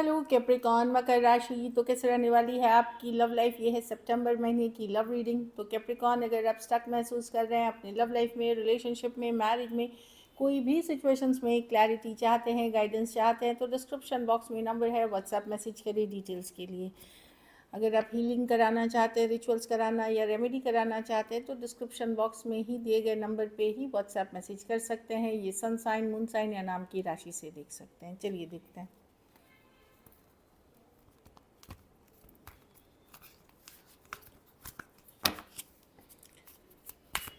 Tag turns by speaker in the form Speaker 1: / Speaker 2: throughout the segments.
Speaker 1: Hello Capricorn मकर राशि। तो कैसे रहने वाली है आपकी लव लाइफ? ये है सितंबर महीने की लव रीडिंग। तो कैप्रिकॉन, अगर आप स्टक महसूस कर रहे हैं अपनी लव लाइफ में, रिलेशनशिप में, मैरिज में, कोई भी सिचुएशंस में क्लैरिटी चाहते हैं, गाइडेंस चाहते हैं, तो डिस्क्रिप्शन बॉक्स में नंबर है, व्हाट्सएप मैसेज करिए डिटेल्स के लिए। अगर आप हीलिंग कराना चाहते हैं, रिचुअल्स कराना या रेमेडी कराना चाहते हैं, तो डिस्क्रिप्शन बॉक्स में ही दिए गए नंबर पे ही व्हाट्सएप मैसेज कर सकते हैं। ये सन साइन, मून साइन या नाम की राशि से देख सकते हैं। चलिए देखते हैं।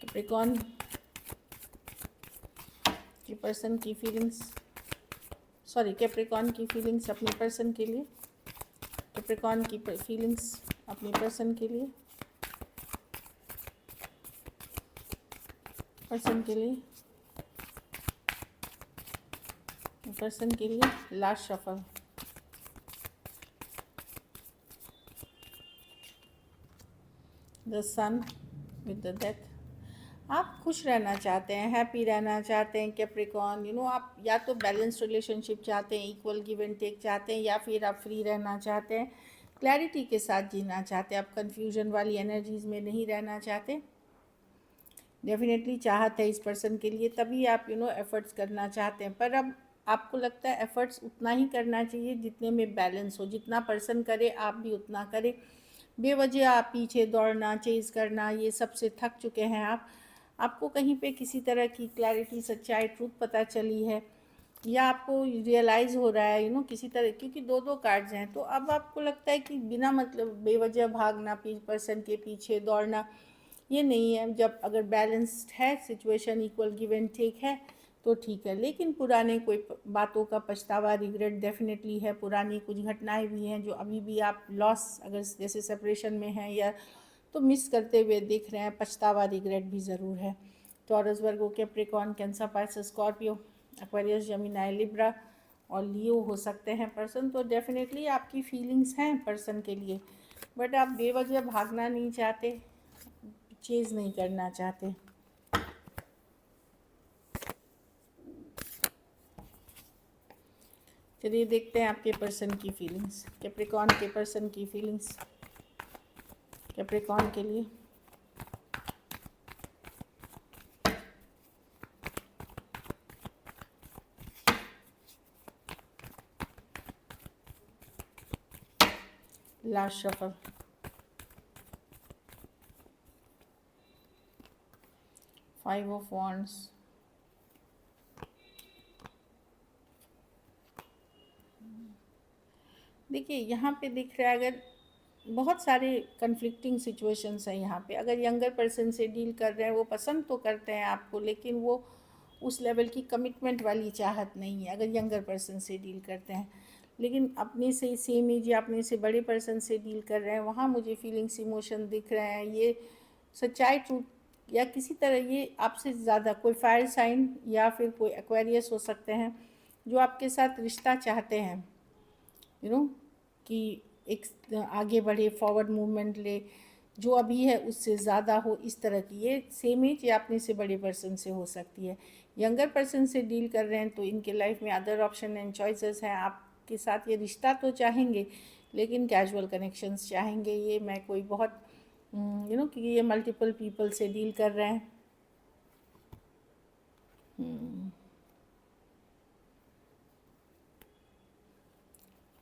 Speaker 1: कैप्रिकॉन की पर्सन की फीलिंग्स, कैप्रिकॉन की फीलिंग्स अपने पर्सन के लिए। कैप्रिकॉन की फीलिंग्स अपने पर्सन के लिए, पर्सन के लिए, पर्सन के लिए। Last shuffle. The sun with the death. आप खुश रहना चाहते हैं, हैप्पी रहना चाहते हैं कैप्रिकॉन। आप या तो बैलेंस रिलेशनशिप चाहते हैं, इक्वल गिव एंड टेक चाहते हैं, या फिर आप फ्री रहना चाहते हैं, क्लैरिटी के साथ जीना चाहते हैं। आप कन्फ्यूजन वाली एनर्जीज में नहीं रहना चाहते। डेफिनेटली चाहत है इस पर्सन के लिए, तभी आप एफर्ट्स करना चाहते हैं। पर अब आपको लगता है एफर्ट्स उतना ही करना चाहिए जितने में बैलेंस हो। जितना पर्सन करे आप भी उतना करें। बेवजह आप पीछे दौड़ना, चेज़ करना, ये सबसे थक चुके हैं आप। आपको कहीं पे किसी तरह की क्लैरिटी, सच्चाई, ट्रूथ पता चली है, या आपको रियलाइज़ हो रहा है किसी तरह, क्योंकि दो दो कार्ड्स हैं। तो अब आपको लगता है कि बिना मतलब बेवजह भागना, पर्सन के पीछे दौड़ना ये नहीं है। जब अगर बैलेंस्ड है situation, equal give and take है, तो ठीक है। लेकिन पुराने कोई बातों का पछतावा, रिग्रेट डेफिनेटली है। पुरानी कुछ घटनाएं भी हैं जो अभी भी आप लॉस, अगर जैसे सेपरेशन में हैं या तो मिस करते हुए दिख रहे हैं। पछतावा, रिग्रेट भी ज़रूर है। Taurus, Virgo, Capricorn, Cancer, Pisces, Scorpio, Aquarius, Gemini, Libra और लियो हो सकते हैं पर्सन। तो डेफिनेटली आपकी फीलिंग्स हैं पर्सन के लिए, बट आप बेवजह भागना नहीं चाहते, चेज़ नहीं करना चाहते। चलिए देखते हैं आपके पर्सन की फीलिंग्स, कैप्रिकॉन के पर्सन की फीलिंग्स कैप्रिकॉन के लिए। Last shuffle. Five of wands, देखिए यहाँ पे दिख रहा है, अगर बहुत सारे कन्फ्लिक्टिंग सिचुएशंस हैं यहाँ पे। अगर यंगर पर्सन से डील कर रहे हैं, वो पसंद तो करते हैं आपको, लेकिन वो उस लेवल की कमिटमेंट वाली चाहत नहीं है अगर यंगर पर्सन से डील करते हैं। लेकिन अपने से सेम एज या अपने से बड़े पर्सन से डील कर रहे हैं, वहाँ मुझे फीलिंग्स, इमोशन दिख रहे हैं। ये सच्चाई, ट्रूथ या किसी तरह ये आपसे ज़्यादा कोई फायर साइन या फिर कोई एक्वेरियस हो सकते हैं जो आपके साथ रिश्ता चाहते हैं, कि एक आगे बढ़े, फॉरवर्ड मूवमेंट ले, जो अभी है उससे ज़्यादा हो, इस तरह की। ये सेम एज या अपने से बड़े पर्सन से हो सकती है। यंगर पर्सन से डील कर रहे हैं तो इनके लाइफ में अदर ऑप्शन एंड चॉइसेस हैं। आपके साथ ये रिश्ता तो चाहेंगे, लेकिन कैजुअल कनेक्शंस चाहेंगे। ये मैं कोई बहुत कि ये मल्टीपल पीपल से डील कर रहे हैं।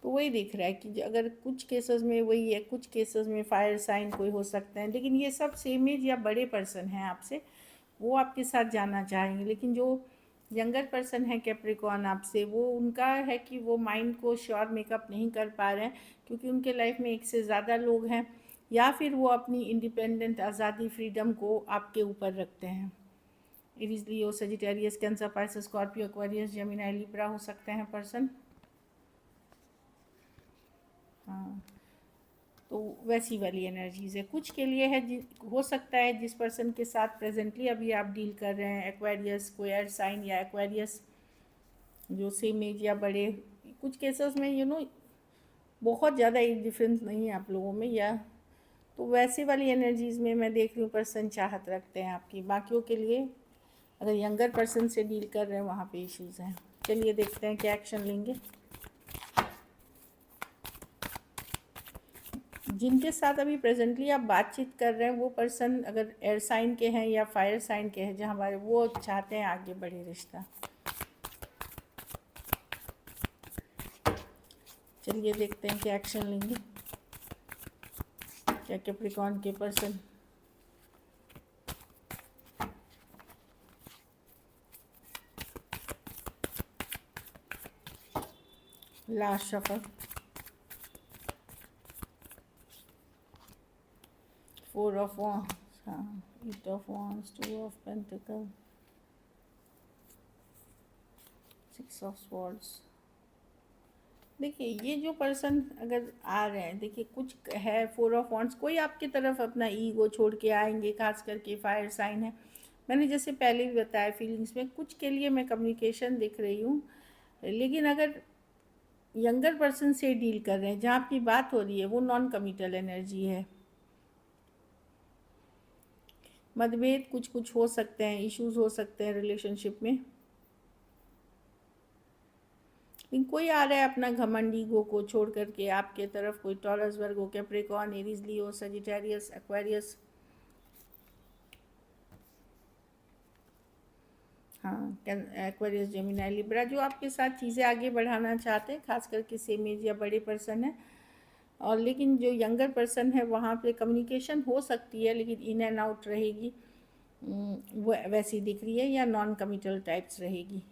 Speaker 1: तो वही दिख रहा है कि अगर कुछ केसेस में वही है, कुछ केसेस में फायर साइन कोई हो सकते हैं, लेकिन ये सब सेम एज या बड़े पर्सन हैं आपसे, वो आपके साथ जाना चाहेंगे। लेकिन जो यंगर पर्सन है कैप्रिकॉन आपसे, वो उनका है कि वो माइंड को श्योर मेकअप नहीं कर पा रहे हैं, क्योंकि उनके लाइफ में एक से ज़्यादा लोग हैं, या फिर वो अपनी इंडिपेंडेंट, आज़ादी, फ्रीडम को आपके ऊपर रखते हैं। Aries, Leo, Sagittarius, Cancer, Pisces, Scorpio, Aquarius, Gemini, Libra हो सकते हैं पर्सन। हाँ, तो वैसी वाली एनर्जीज़ है। कुछ के लिए है, हो सकता है जिस पर्सन के साथ प्रेजेंटली अभी आप डील कर रहे हैं, एक्वेरियस, कोई एयर साइन या एक्वेरियस जो सेम एज या बड़े। कुछ केसेस में बहुत ज़्यादा एज डिफरेंस नहीं है आप लोगों में, या तो वैसे वाली एनर्जीज़ में मैं देख रही हूँ पर्सन चाहत रखते हैं आपकी। बाकियों के लिए अगर यंगर पर्सन से डील कर रहे हैं, वहाँ पे इश्यूज़ हैं। चलिए देखते हैं क्या एक्शन लेंगे। जिनके साथ अभी प्रेजेंटली आप बातचीत कर रहे हैं वो पर्सन अगर एयर साइन के हैं या फायर साइन के हैं, जहाँ हमारे वो चाहते हैं आगे बढ़े रिश्ता। चलिए देखते हैं क्या एक्शन लेंगे, क्या कैप्रिकॉर्न के person. Last shuffle, 4 of wands, हाँ, 8 of wands, 2 of pentacle, 6 of swords. देखिए ये जो पर्सन अगर आ रहे हैं, देखिए कुछ है 4 ऑफ वॉन्ड्स, कोई आपकी तरफ अपना ईगो छोड़ के आएंगे, खास करके फायर साइन है। मैंने जैसे पहले भी बताया फीलिंग्स में कुछ के लिए मैं कम्युनिकेशन दिख रही हूँ, लेकिन अगर यंगर पर्सन से डील कर रहे हैं, जहाँ आपकी बात हो रही है वो नॉन कमिटल एनर्जी है। मतभेद कुछ कुछ हो सकते हैं, इश्यूज हो सकते हैं रिलेशनशिप में, लेकिन कोई आ रहा है अपना घमंड ईगो को छोड़ करके आपके तरफ, कोई टॉरस, वर्गो, Capricorn, Aries, Leo, Sagittarius, Aquarius, हाँ, एक्वेरियस, जेमिनी, लिब्रा, जो आपके साथ चीज़ें आगे बढ़ाना चाहते हैं, खास करके सेम एज या बड़े पर्सन है। और लेकिन जो यंगर पर्सन है वहाँ पे कम्युनिकेशन हो सकती है, लेकिन इन एंड आउट रहेगी, वो वैसी दिख रही है, या नॉन कमिटल टाइप्स रहेगी।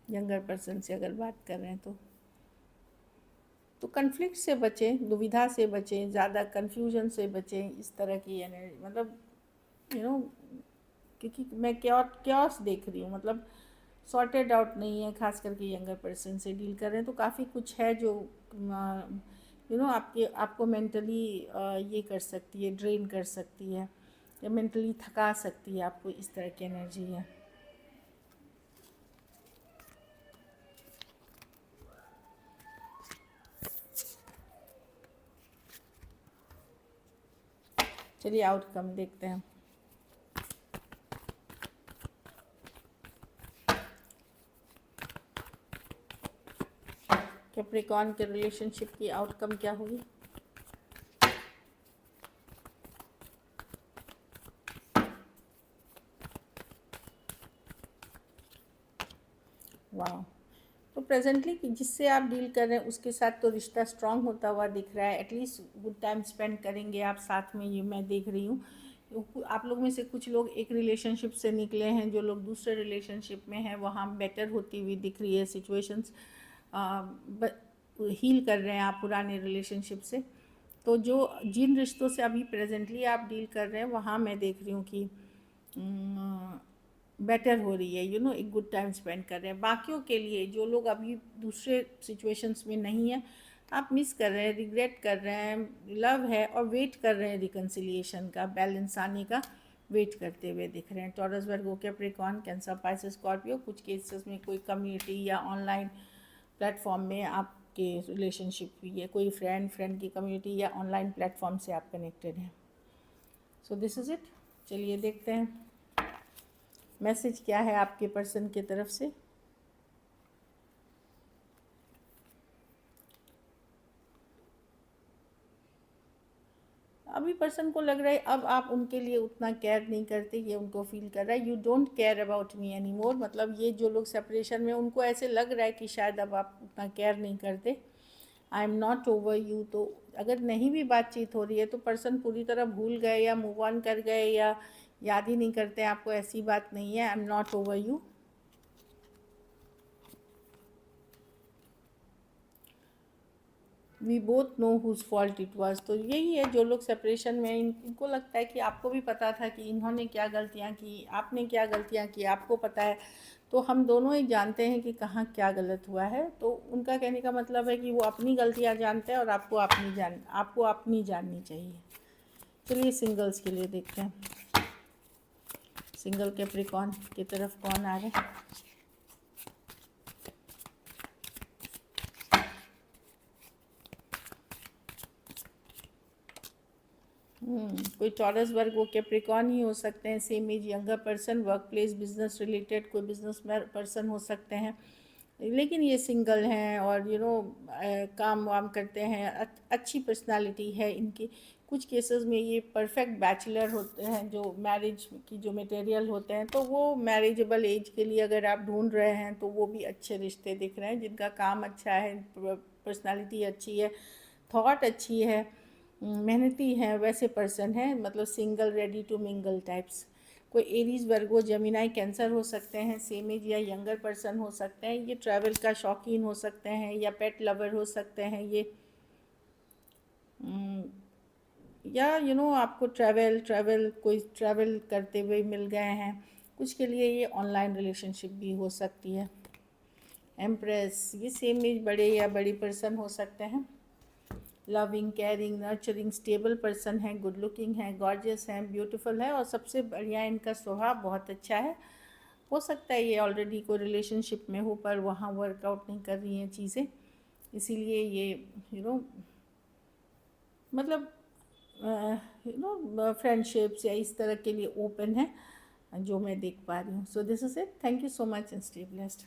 Speaker 1: यंगर पर्सन से अगर बात कर रहे हैं तो कन्फ्लिक्ट से बचें, दुविधा से बचें, ज़्यादा कन्फ्यूजन से बचें, इस तरह की एनर्जी, मतलब क्योंकि मैं क्योस देख रही हूँ, मतलब सॉर्टेड आउट नहीं है, खास करके यंगर पर्सन से डील कर रहे हैं तो काफ़ी कुछ है जो आपको मेंटली ये कर सकती है, ड्रेन कर सकती है, या मेंटली थका सकती है आपको, इस तरह की एनर्जी है। चलिए आउटकम देखते हैं। कैप्रिकॉर्न के रिलेशनशिप की आउटकम क्या होगी? वाह, तो प्रेजेंटली जिससे आप डील कर रहे हैं उसके साथ तो रिश्ता स्ट्रांग होता हुआ दिख रहा है, एटलीस्ट गुड टाइम स्पेंड करेंगे आप साथ में, ये मैं देख रही हूँ। आप लोग में से कुछ लोग एक रिलेशनशिप से निकले हैं, जो लोग दूसरे रिलेशनशिप में हैं वहाँ बेटर होती हुई दिख रही है सिचुएशंस, हील कर रहे हैं आप पुराने रिलेशनशिप से। तो जो जिन रिश्तों से अभी प्रेजेंटली आप डील कर रहे हैं वहाँ मैं देख रही हूँ कि बेटर हो रही है, एक गुड टाइम स्पेंड कर रहे हैं। बाकियों के लिए जो लोग अभी दूसरे सिचुएशंस में नहीं है, आप मिस कर रहे हैं, रिग्रेट कर रहे हैं, लव है और वेट कर रहे हैं रिकन्सिलिएशन का, बैलेंस आने का वेट करते हुए दिख रहे हैं। टॉरस, वर्गो, कैप्रिकॉर्न, कैंसर, पाइसेस, स्कॉर्पियो, कुछ केसेस में कोई कम्युनिटी या ऑनलाइन प्लेटफॉर्म में आपके रिलेशनशिप हुई है, कोई फ्रेंड की कम्युनिटी या ऑनलाइन प्लेटफॉर्म से आप कनेक्टेड हैं। So this is it. चलिए देखते हैं मैसेज क्या है आपके पर्सन की तरफ से। अभी पर्सन को लग रहा है अब आप उनके लिए उतना केयर नहीं करते, ये उनको फील कर रहा है, you don't care about me any more. मतलब ये जो लोग सेपरेशन में, उनको ऐसे लग रहा है कि शायद अब आप उतना केयर नहीं करते, आई एम नॉट ओवर यू। तो अगर नहीं भी बातचीत हो रही है तो पर्सन पूरी तरह भूल गए या मूव ऑन कर गए या याद ही नहीं करते आपको, ऐसी बात नहीं है। I am not over you. We both know whose fault it was. तो यही है, जो लोग सेपरेशन में, इनको लगता है कि आपको भी पता था कि इन्होंने क्या गलतियाँ की, आपने क्या गलतियाँ की, आपको पता है, तो हम दोनों ही जानते हैं कि कहाँ क्या गलत हुआ है। तो उनका कहने का मतलब है कि वो अपनी गलतियाँ जानते हैं और आपको अपनी जाननी चाहिए। चलिए सिंगल्स के लिए देखते हैं, सिंगल कैप्रिकॉर्न की तरफ कौन आ रहा है। कोई टॉरस, वर्गो, कैप्रिकॉर्न ही हो सकते हैं, same age younger person, work place, business related कोई बिजनेस पर्सन हो सकते हैं, लेकिन ये सिंगल हैं और काम वाम करते हैं, अच्छी पर्सनालिटी है इनकी। कुछ केसेस में ये परफेक्ट बैचलर होते हैं, जो मैरिज की जो मटेरियल होते हैं, तो वो मैरिजेबल एज के लिए अगर आप ढूंढ रहे हैं तो वो भी अच्छे रिश्ते दिख रहे हैं, जिनका काम अच्छा है, पर्सनालिटी अच्छी है, थॉट अच्छी है, मेहनती है, वैसे पर्सन है, मतलब single ready to mingle types. कोई एरीज वर्गो जमिनाई कैंसर हो सकते हैं, सेम एज या यंगर पर्सन हो सकते हैं, ये ट्रैवल का शौकीन हो सकते हैं या पेट लवर हो सकते हैं ये, या आपको ट्रैवल कोई ट्रैवल करते हुए मिल गए हैं। कुछ के लिए ये ऑनलाइन रिलेशनशिप भी हो सकती है। एम्प्रेस, ये सेम एज बड़े या बड़ी पर्सन हो सकते हैं। Loving, caring, nurturing, stable person है, गुड लुकिंग है, गॉर्जियस हैं, ब्यूटीफुल है, और सबसे बढ़िया इनका स्वभाव बहुत अच्छा है। हो सकता है ये ऑलरेडी कोई रिलेशनशिप में हो पर वहाँ वर्कआउट नहीं कर रही हैं चीज़ें, इसीलिए ये मतलब फ्रेंडशिप्स या इस तरह के लिए ओपन है, जो मैं देख पा रही हूँ। So this is it, thank you so much and stay blessed.